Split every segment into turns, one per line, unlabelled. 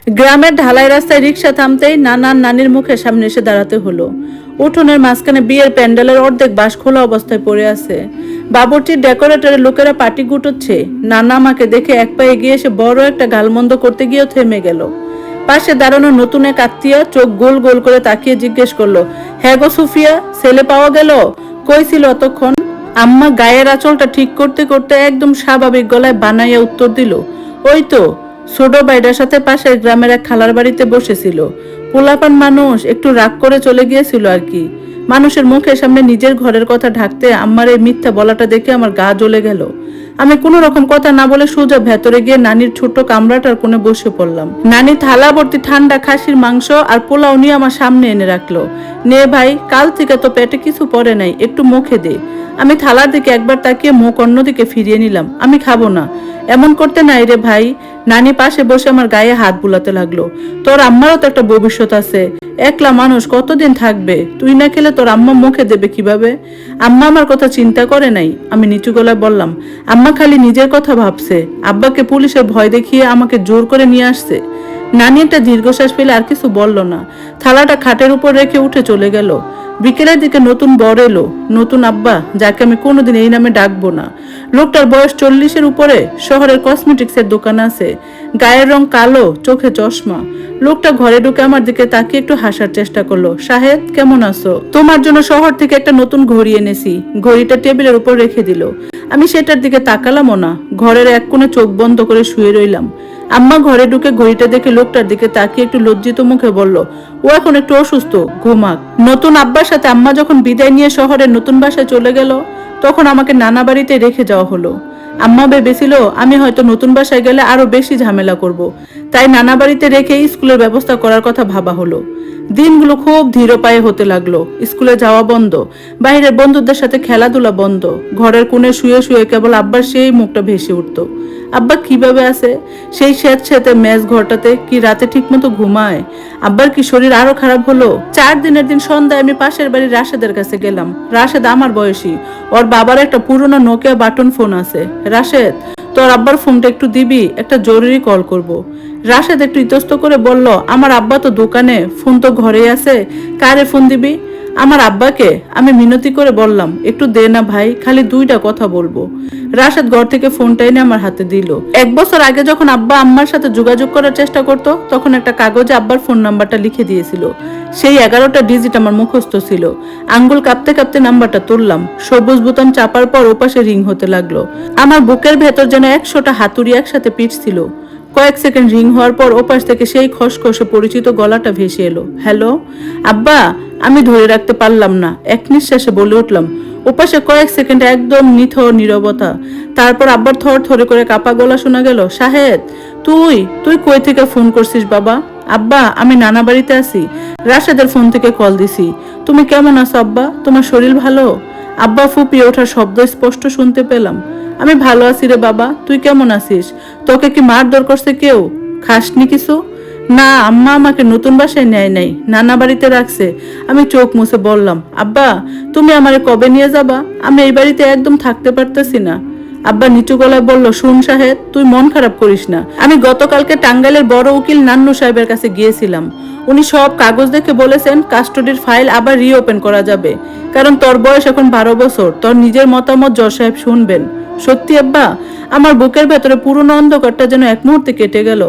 গ্রামের ঢালাই রাস্তায় রিক্সা থামতেই নানার নানির মুখের সামনে এসে দাঁড়াতে হলো। উঠোনের মাঝখানে বিয়ের প্যান্ডেলের অর্ধেক বাঁশ খোলা অবস্থায় পড়ে আছে। বাবুর্চির ডেকোরেটরের লোকেরা পাটি গুটোচ্ছে। নানা আমাকে দেখে এক পায়ে এগিয়ে এসে বড় একটা গালমন্দ করতে গিয়েও থেমে গেল। পাশে দাঁড়ানো নতুন এক আত্মীয় চোখ গোল গোল করে তাকিয়ে জিজ্ঞেস করলো, হ্যাঁ গো সুফিয়া, ছেলে পাওয়া গেল? কই ছিল অতক্ষণ? আম্মা গায়ের আঁচলটা ঠিক করতে করতে একদম স্বাভাবিক গলায় বানাইয়া উত্তর দিল, ওই তো ছোট ভাইটার সাথে পাশের গ্রামের এক খালার বাড়িতে বসেছিল। পোলাপান মানুষ, একটু রাগ করে চলে গিয়েছিল আর কি। মানুষের মুখের সামনে নিজের ঘরের কথা ঢাকতে আম্মার এই মিথ্যা বলাটা দেখে আমার গা জ্বলে গেল। আমি কোনো রকম কথা না বলে সোজা ভেতরে গিয়ে নানির ছোট্ট কামরাটার কোণে বসে পড়লাম। নানি থালা ভর্তি ঠান্ডা খাসির মাংস আর পোলাও নিয়ে আমার সামনে এনে রাখলো। নে ভাই, কাল থেকে তো পেটে কিছু পড়ে নাই, একটু মুখে দে। আমি থালার দিকে একবার তাকিয়ে মুখ অন্যদিকে ফিরিয়ে নিলাম। আমি খাবো না। এমন করতে নাই রে ভাই। নানি পাশে বসে আমার গায়ে হাত বুলাতে লাগলো। তোর আম্মারও তো একটা ভবিষ্যৎ আছে। একলা মানুষ কতদিন থাকবে? তুই না খেলে তোর আম্মা মুখে দেবে কিভাবে? আম্মা আমার কথা চিন্তা করে নাই। আমি নিচু গলায় বললাম, আম্মা খালি নিজের কথা ভাবছে। আব্বাকে পুলিশের ভয় দেখিয়ে আমাকে জোর করে নিয়ে আসছে। নানি একটা দীর্ঘশ্বাস ফেলে আর কিছু বলল না। থালাটা খাটের উপর রেখে উঠে চলে গেল। বিকেলের দিকে নতুন বর এলো, নতুন আব্বা, যাকে আমি কোনোদিন এই নামে ডাকবো না। লোকটার বয়স 40-এর উপরে, শহরের কসমেটিক্সের দোকান আছে, গায়ের রং কালো, চোখে চশমা। লোকটা ঘরে ঢুকে আমার দিকে তাকিয়ে একটু হাসার চেষ্টা করলো। শাহেদ, কেমন আছো? তোমার জন্য শহর থেকে একটা নতুন ঘড়ি এনেছি। ঘড়িটা টেবিলের উপর রেখে দিল। আমি সেটার দিকে তাকালামও না। ঘরের এক কোণে চোখ বন্ধ করে শুয়ে রইলাম। আম্মা ঘরে ঢুকে ঘড়িটা দেখে লোকটার দিকে তাকিয়ে একটু লজ্জিত মুখে বলল, ও এখন একটু অসুস্থ, ঘুমাক। নতুন আব্বার সাথে আম্মা যখন বিদায় নিয়ে শহরের নতুন বাসায় চলে গেল, তখন আমাকে নানা বাড়িতে রেখে যাওয়া হলো। আম্মা ভেবেছিল আমি হয়তো নতুন বাসায় গেলে আরো বেশি ঝামেলা করব। তাই নানা বাড়িতে রেখে স্কুলের ব্যবস্থা করার কথা ভাবা হলো। দিনগুলো খুব ধীর পায়ে হতে লাগলো। স্কুলে যাওয়া বন্ধ, বাইরের বন্ধুদের সাথে খেলাধুলা বন্ধ। ঘরের কোণে শুয়ে শুয়ে কেবল আব্বার সেই মুখটা ভেসে উঠতো। আব্বা কিভাবে আছে? সেই স্যাঁতস্যাঁতে মেজ ঘরটাতে কি রাতে ঠিক মতো ঘুমায়? আব্বার কি শরীর আরো খারাপ হলো? 4 দিনের দিন সন্ধ্যায় আমি পাশের বাড়ির রাশেদের কাছে গেলাম। রাশেদ আমার বয়সী। ওর বাবার একটা পুরনো নোকিয়া বাটন ফোন আছে। রাশেদ, তোর আব্বার ফোনটা একটু দিবি, একটা জরুরি কল করব। রাশেদ একটু ইতস্ত করে বলল, আমার আব্বা তো দোকানে, ফোন তো ঘরেই আছে, কারে ফোন দিবি? আমার আব্বাকে। আমি মিনতি করে বললাম, একটু দে না ভাই, খালি 2টা কথা বলবো। রাশেদ ঘর থেকে ফোনটা এনে আমার হাতে দিল। 1 বছর আগে যখন আব্বা আম্মার সাথে যোগাযোগ করার চেষ্টা করত, তখন একটা কাগজে আব্বার ফোন নাম্বারটা লিখে দিয়েছিল। সেই 11টা ডিজিট আমার মুখস্থ ছিল। আঙ্গুল কাঁপতে কাঁপতে নাম্বারটা তুললাম। সবুজ বোতাম চাপার পর ওপাশে রিং হতে লাগলো। আমার বুকের ভেতর যেন 100টা হাতুড়ি একসাথে পিটছিল। কয়েক সেকেন্ড রিং হওয়ার পর ওপাশ থেকে সেই খসখসে পরিচিত গলাটা ভেসে এলো, হ্যালো আব্বা। আমি ধরে রাখতে পারলাম না, এক নিঃশ্বাসে বলে উঠলাম। ওপাশে কয়েক সেকেন্ড একদম নিথর নীরবতা। তারপর আব্বার থর থরে করে কাপা গলা শোনা গেল, শাহেদ, তুই তুই কই থেকে ফোন করছিস বাবা? আব্বা, আমি নানা বাড়িতে আছি। রাশেদের ফোন থেকে কল দিছি। তুমি কেমন আছো আব্বা? তোমার শরীর ভালো? আব্বা ফুপিয়ে ওঠার শব্দ স্পষ্ট শুনতে পেলাম। আমি ভালো আছি রে বাবা, তুই কেমন আছিস? তোকে কি মারধর করছে কেউ? খাসনি কিছু? না, আম্মা আমাকে নতুন বাসায় নেয় নাই, নানা বাড়িতে রাখছে। আমি চোখ মুছে বললাম, আব্বা, তুমি আমারে কবে নিয়ে যাবা? আমি এই বাড়িতে একদম থাকতে পারতেছি না। আব্বা নিচু গলায় বলল, শুন শাহেদ, তুই মন খারাপ করিস না। আমি গতকালকে টাঙ্গাইলের বড় উকিল নান্নু সাহেবের কাছে গিয়েছিলাম। উনি সব কাগজ দেখে বলেছেন কাস্টডির ফাইল আবার রিওপেন করা যাবে, কারণ তোর বয়স এখন 12 বছর। তোর নিজের মতামত জজ সাহেব শুনবেন। সত্যি আব্বা? আমার বুকের ভেতরে পুরনো অন্ধকারটা যেন এক মুহূর্তে কেটে গেল।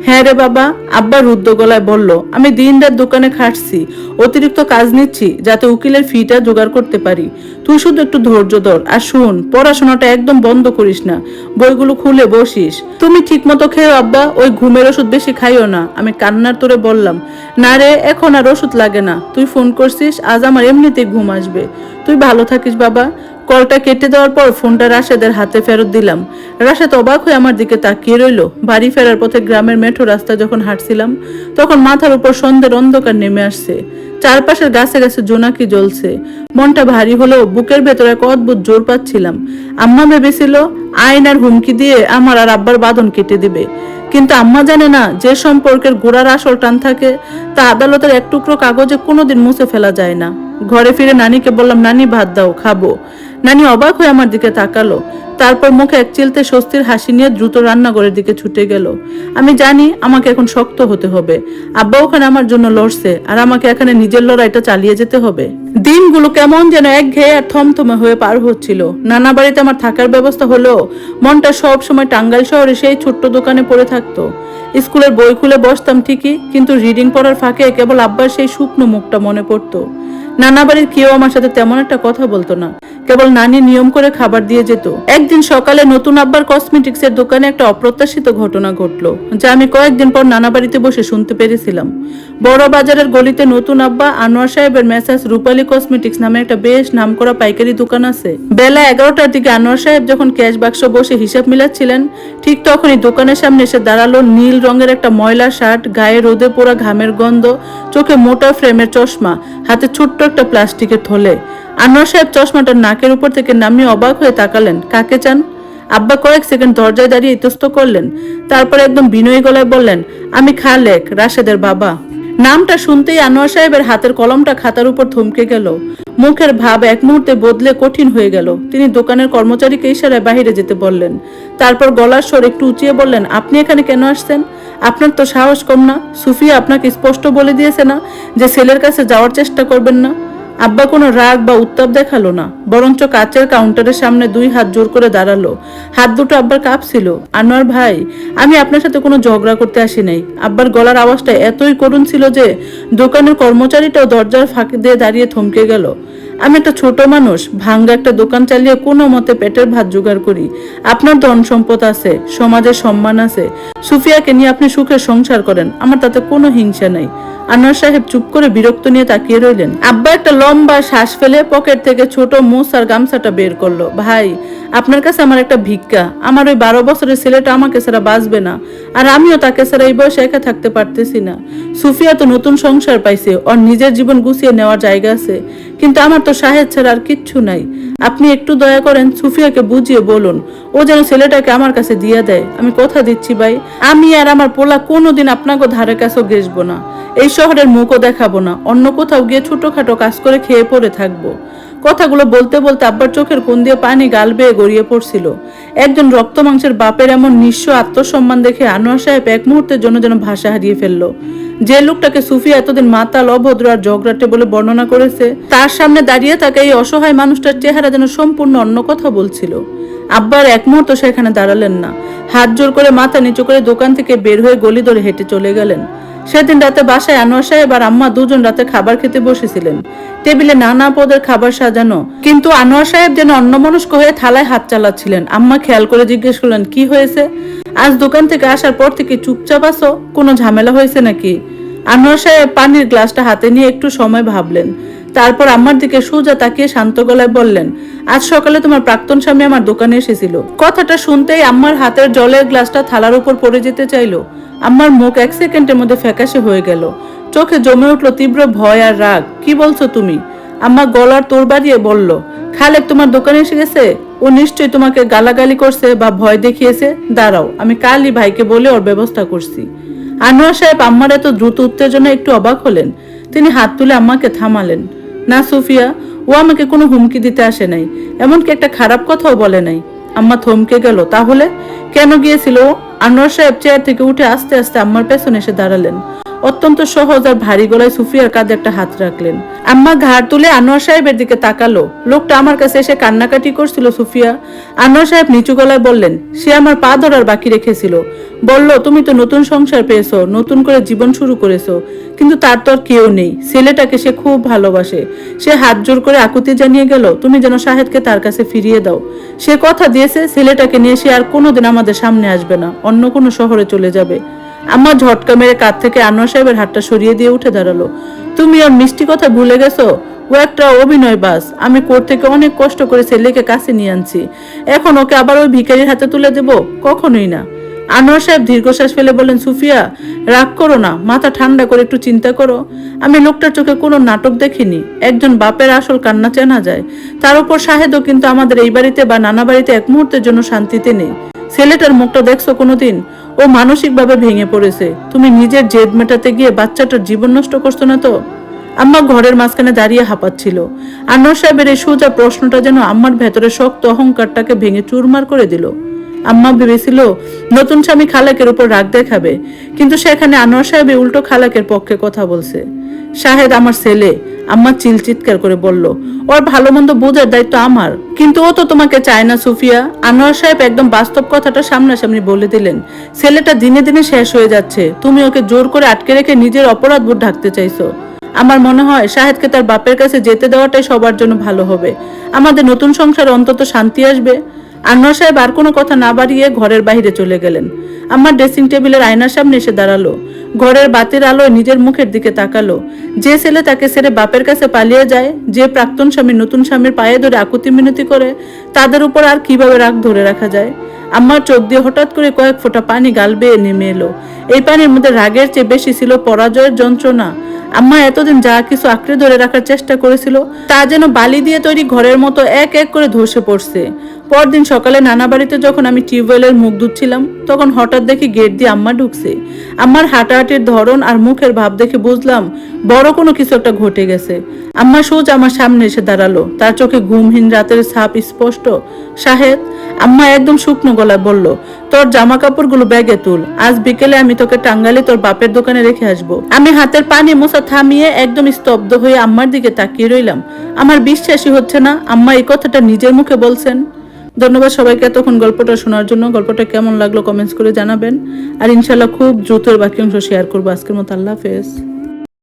হ্যাঁ রে বাবা, আব্বা রুদ্ধ গলায় বলল, আমি দিন রাত দোকানে খাটছি, অতিরিক্ত কাজ নিচ্ছি যাতে উকিলের ফিটা জোগাড় করতে পারি। তুই শুধু একটু ধৈর্য ধর, আর শুন, পড়াশোনাটা একদম বন্ধ করিস না, বইগুলো খুলে বসিস। তুমি ঠিক মতো খেও আব্বা, ওই ঘুমের ওষুধ বেশি খাইও না। আমি কান্নার তোরে বললাম, না রে, এখন আর ওষুধ লাগে না। তুই ফোন করছিস, আজ আমার এমনিতেই ঘুম আসবে। তুই ভালো থাকিস বাবা। কলটা কেটে দেওয়ার পর ফোনটা রাশেদের হাতে ফেরত দিলাম। রাশেদ অবাক হয়ে আমার দিকে তাকিয়ে রইল। বাড়ি ফেরার পথে গ্রামের মেঠো রাস্তা যখন হাঁটছিলাম, তখন মাথার উপর সন্ধ্যের অন্ধকার নেমে আসছে। চারপাশের গাছে গাছে জোনাকি জ্বলছে। মনটা ভারী হলেও বুকের ভেতরে এক অদ্ভুত জোর পাচ্ছিলাম। আম্মা ভেবেছিল আইন আর হুমকি দিয়ে আমার আর আব্বার বাঁধন কেটে দিবে, কিন্তু আম্মা জানে না, যে সম্পর্কের গোড়ার আসল টান থাকে তা আদালতের এক টুকরো কাগজে কোনোদিন মুছে ফেলা যায় না। ঘরে ফিরে নানিকে বললাম, নানি ভাত দাও, খাবো। নানি অবাক হয়ে আমার দিকে তাকালো। তারপর মুখে এক চিলতে স্বস্তির হাসি নিয়ে দ্রুত রান্নাঘরের দিকে ছুটে গেল। আমি জানি আমাকে এখন শক্ত হতে হবে। আব্বা ওখানে আমার জন্য লড়ছে, আর আমাকে এখানে নিজের লড়াইটা চালিয়ে যেতে হবে। দিনগুলো কেমন যেন একঘেয়ে আর থমথমে হয়ে পার হচ্ছিল। নানা বাড়িতে আমার থাকার ব্যবস্থা হলেও মনটা সব সময় টাঙ্গাইল শহরে সেই ছোট্ট দোকানে পড়ে থাকতো। স্কুলের বই খুলে বসতাম ঠিকই, কিন্তু রিডিং পড়ার ফাঁকে কেবল আব্বার সেই শুকনো মুখটা মনে পড়তো। নানা বাড়ির কেউ আমার সাথে তেমন একটা কথা বলতো না, কেবল নানি নিয়ম করে খাবার দিয়ে যেত। একদিন সকালে নতুন আব্বার কসমেটিক্স এর দোকানে একটা অপ্রত্যাশিত ঘটনা ঘটলো, যা আমি কয়েকদিন পর নানা বাড়িতে বসে শুনতে পেরেছিলাম। বড় বাজারের গলিতে নতুন আব্বা আনোয়ার সাহেবের মেসাজ রূপালী কসমেটিক্স নামে একটা বেশ নামকরা পাইকারি দোকান আছে। বেলা 11টার দিকে আনোয়ার সাহেব যখন ক্যাশ বাক্স বসে হিসাব মিলাচ্ছিলেন, ঠিক তখনই দোকানের সামনে এসে দাঁড়ালো নীল রঙের একটা ময়লা শার্ট, গায়ে রোদে পোড়া ঘামের গন্ধ, চোখে মোটা ফ্রেমের চশমা, হাতে ছোট্ট একটা প্লাস্টিকের থলে। আনোয়ার সাহেব চশমাটার নাকের উপর থেকে নামিয়ে অবাক হয়ে তাকালেন। কাকে চান? আব্বা কয়েক সেকেন্ড দরজায় দাঁড়িয়ে ইতস্ত করলেন, তারপর একদম বিনয়ী গলায় বললেন, আমি খালেক, রাশেদের বাবা। নামটা শুনতেই আনোয়ার সাহেবের হাতের কলমটা খাতার উপর থমকে গেল। মুখের ভাব এক মুহূর্তে বদলে কঠিন হয়ে গেল। তিনি দোকানের কর্মচারীকে ইশারায় বাহিরে যেতে বললেন। তারপর গলার স্বর একটু উঁচিয়ে বললেন, আপনি এখানে কেন আসছেন? আপনার তো সাহস কম না? সুফিয়া আপনাকে স্পষ্ট বলে দিয়েছে না যে ছেলের কাছে যাওয়ার চেষ্টা করবেন না? আব্বা কোনো রাগ বা উত্তাপ দেখালো না, বরঞ্চ কাচের কাউন্টারের সামনে দুই হাত জোর করে দাঁড়ালো। হাত দুটো আব্বার কাঁপছিল। আনোয়ার ভাই, আমি আপনার সাথে কোনো ঝগড়া করতে আসি নাই। আব্বার গলার আওয়াজটা এতই করুণ ছিল যে দোকানের কর্মচারীটাও দরজার ফাঁকি দিয়ে দাঁড়িয়ে থমকে গেল। আমি একটা ছোট মানুষ, ভাঙ্গা একটা দোকান চালিয়ে কোনো মতে পেটের ভাত জোগাড় করি। আপনার ধন সম্পদ আছে, সমাজের সম্মান আছে, সুফিয়াকে নিয়ে আপনি সুখের সংসার করেন, আমার তাতে কোনো হিংসা নাই। আনোয়ার সাহেব চুপ করে বিরক্ত নিয়ে তাকিয়ে রইলেন। আব্বা একটা লম্বা শ্বাস ফেলে পকেট থেকে ছোট মুছ আর গামছাটা বের করলো। ভাই, আপনার কাছে আমার একটা ভিক্ষা। আমার ওই 12 বছরের ছেলেটা আমাকে ছাড়া বাঁচবে না, আর আমিও তাকে ছাড়া এই বয়সে একা থাকতে পারতেছি না। সুফিয়া তো নতুন সংসার পাইছে, ওর নিজের জীবন গুছিয়ে নেওয়ার জায়গা আছে, কিন্তু আমার তো শাহেদ ছাড়া আর কিচ্ছু নাই। আপনি একটু দয়া করেন, সুফিয়াকে বুঝিয়ে বলুন ও যেন ছেলেটাকে আমার কাছে দিয়ে দেয়। আমি কথা দিচ্ছি ভাই, আমি আর আমার পোলা কোনোদিন আপনাকে ধারে কাছেও ঘেসবো না, এই শহরের মুখও দেখাবো না, অন্য কোথাও গিয়ে ছোটখাটো কাজ করে খেয়ে পড়ে থাকবো। কথাগুলো বলতে বলতে আব্বার চোখের কোণ দিয়ে পানি গাল বেয়ে গড়িয়ে পড়ছিল। একজন রক্ত মাংসের বাপের এমন নিঃস্ব আত্মসম্মান দেখে আনোয়ার সাহেব এক মুহূর্তের জন্য যেন ভাষা হারিয়ে ফেললো। যে লোকটাকে সুফিয়া এতদিন মাতাল, অভদ্র আর ঝগড়াটে বলে বর্ণনা করেছে, তার সামনে দাঁড়িয়ে থাকা এই অসহায় মানুষটার চেহারা যেন সম্পূর্ণ অন্য কথা বলছিল। আব্বার এক মুহূর্ত সেখানে দাঁড়ালেন না, হাত জোর করে মাথা নিচু করে দোকান থেকে বের হয়ে গলি ধরে হেঁটে চলে গেলেন। সেদিন রাতে বাসায় আনোয়ার সাহেব আর আম্মা দুজন রাতে খাবার খেতে বসেছিলেন। টেবিলে নানা পদের খাবার সাজানো, কিন্তু আনোয়ার সাহেব যেন অন্যমনস্ক হয়ে থালায় হাত চালাচ্ছিলেন। আম্মা খেয়াল করে জিজ্ঞেস করলেন, কি হয়েছে? আজ দোকান থেকে আসার পর থেকে চুপচাপ আছো, কোনো ঝামেলা হয়েছে নাকি? আনোয়ার সাহেব পানির গ্লাসটা হাতে নিয়ে একটু সময় ভাবলেন, তারপর আম্মার দিকে সোজা তাকিয়ে শান্ত গলায় বললেন, আজ সকালে তোমার প্রাক্তন স্বামী আমার দোকানে এসেছিল। কথাটা শুনতেই আম্মার হাতের জলের গ্লাসটা থালার উপর পড়ে যেতে চাইলো। আম্মার মুখ এক সেকেন্ডের মধ্যে ফ্যাকাশে হয়ে গেল, চোখে জমে উঠলো তীব্র ভয় আর রাগ। কি বলছো তুমি? আম্মা গলার তোর বাড়িয়ে বলল, খালেক তোমার দোকানে এসে গেছে, ও নিশ্চয়ই তোমাকে গালাগালি করছে বা ভয় দেখিয়েছে। দাঁড়াও, আমি কালই ভাইকে বলে ওর ব্যবস্থা করছি। আনোয়ার সাহেব আম্মার এত দ্রুত উত্তেজনা একটু অবাক হলেন। তিনি হাত তুলে আম্মাকে থামালেন। না সুফিয়া, ও আমাকে কোনো হুমকি দিতে আসে নাই, এমনকি একটা খারাপ কথাও বলে নাই। আম্মা থমকে গেল। তাহলে কেন গিয়েছিল? আনোয়ার সাহেব চেয়ার থেকে উঠে আস্তে আস্তে আম্মার পেছনে এসে দাঁড়ালেন। অত্যন্ত সহজ আর ভারী গলায় সুফিয়ার কাঁধে একটা হাত রাখলেন। আম্মা ঘাড় তুলে আনোয়ার সাহেবের দিকে তাকালো। লোকটা আমার কাছে এসে কান্নাকাটি করছিল সুফিয়া। আনোয়ার সাহেব নিচু গলায় বললেন, সে আমার পা ধরার বাকি রেখেছিল। বলল, তুমি তো নতুন সংসার পেয়েছো, নতুন করে জীবন শুরু করেছো, কিন্তু তার তো আর কেউ নেই। ছেলেটাকে সে খুব ভালোবাসে। সে হাত জোর করে আকুতি জানিয়ে গেল, তুমি যেন শাহেদকে তার কাছে ফিরিয়ে দাও। সে কথা দিয়েছে ছেলেটাকে নিয়ে সে আর কোনোদিন আমাদের সামনে আসবে না, অন্য কোনো শহরে চলে যাবে। আম্মা ঝটকা মেরে কাঁধ থেকে আনোয়ার সাহেবের হাতটা সরিয়ে দিয়ে উঠে দাঁড়ালো। তুমি ওর মিষ্টি কথা ভুলে গেছো? ও একটা অভিনয় বাস। আমি কোর্ট থেকে অনেক কষ্ট করে ছেলেকে কাছে নিয়ে আনছি, এখন ওকে আবার ওই ভিখারির হাতে তুলে দেব? কখনোই না। আনোয়ার সাহেব দীর্ঘশ্বাস ফেলে বলেন, সুফিয়া রাগ করো না, মাথা ঠান্ডা করে একটু চিন্তা করো। আমি লোকটার চোখে কোনো নাটক দেখিনি। একজন বাপের আসল কান্না চেনা যায়। তার উপর শাহেদও কিন্তু আমাদের এই বাড়িতে বা নানা বাড়িতে এক মুহূর্তের জন্য শান্তিতে নেই। ছেলেটার মুখটা দেখছো কোনোদিন? ও মানসিক ভাবে ভেঙে পড়েছে। তুমি নিজের জেদ মেটাতে গিয়ে বাচ্চাটার জীবন নষ্ট করছো না তো? আম্মা ঘরের মাঝখানে দাঁড়িয়ে হাঁপাচ্ছিল। আনোয়ার সাহেবের এই সোজা প্রশ্নটা যেন আম্মার ভেতরে শক্ত অহংকারটাকে ভেঙে চুরমার করে দিল। আম্মা ভেবেছিল নতুন স্বামী খালাকের উপর রাগ দেখাবে, কিন্তু সেখানে আনোয়ার সাহেব উল্টো খালাকের পক্ষে কথা বলছে। শাহেদ আমার ছেলে, আম্মা চিৎকার করে বলল। ওর ভালো মন্দ বোঝার দায়িত্ব আমার, কিন্তু ও তো তোমাকে চায় না সুফিয়া। আনোয়ার সাহেব একদম বাস্তব কথাটা সামনাসামনি বলে দিলেন। ছেলেটা দিনে দিনে শেষ হয়ে যাচ্ছে, তুমি ওকে জোর করে আটকে রেখে নিজের অপরাধ বোধ ঢাকতে চাইছো। আমার মনে হয় শাহেদকে তার বাপের কাছে যেতে দেওয়াটাই সবার জন্য ভালো হবে। আমাদের নতুন সংসারে অন্তত শান্তি আসবে। আনোয়ার সাহেব আর কোনো কথা না বাড়িয়ে ঘরের বাইরে চলে গেলেন। আমার ড্রেসিং টেবিলের আয়নার সামনে এসে দাঁড়ালো। ঘরের বাতির আলোয় নিজের মুখের দিকে তাকালো। যে ছেলে তাকে ছেড়ে বাপের কাছে পালিয়ে যায়, যে প্রাক্তন স্বামী নতুন স্বামীর পায়ে ধরে আকুতি মিনতি করে, তাদের উপর আর কিভাবে রাগ ধরে রাখা যায়? আমার চোখ দিয়ে হঠাৎ করে কয়েক ফোঁটা পানি গাল বেয়ে নেমে এলো। এই পানির মধ্যে রাগের চেয়ে বেশি ছিল পরাজয়ের যন্ত্রণা। আম্মা এতদিন যা কিছু আঁকড়ে ধরে রাখার চেষ্টা করেছিল, তা যেন বালি দিয়ে তৈরি ঘরের মতো এক এক করে ধসে পড়ছে। পরদিন সকালে নানা বাড়িতে যখন আমি টিউবওয়েলের মুখ ধুচ্ছিলাম, তখন হঠাৎ দেখি গেট দিয়ে আম্মা ঢুকছে। আম্মার হাঁটাহাঁটির ধরন আর মুখের ভাব দেখে বুঝলাম বড় কোনো কিছু একটা ঘটে গেছে। আম্মা সোজা আমার সামনে এসে দাঁড়ালো, তার চোখে ঘুমহীন রাতের ছাপ স্পষ্ট। শাহেদ, আম্মা একদম শুকনো গলায় বলল, তোর জামা কাপড়গুলো ব্যাগে তুল, আজ বিকেলে আমি তোকে টাঙ্গাইলে তোর বাপের দোকানে রেখে আসবো। আমি হাতের পানি মোছা থামিয়ে একদম স্তব্ধ হয়ে আম্মার দিকে তাকিয়ে রইলাম। আমার বিশ্বাসই হচ্ছে না আম্মা এই কথাটা নিজের মুখে বলছেন। ধন্যবাদ সবাইকে এতক্ষণ গল্পটা শোনার জন্য। গল্পটা কেমন লাগলো কমেন্টস করে জানাবেন। আর ইনশাল্লাহ খুব দ্রুত বাকি অংশ শেয়ার করবো। আজকের মতো আল্লাহ হাফেজ।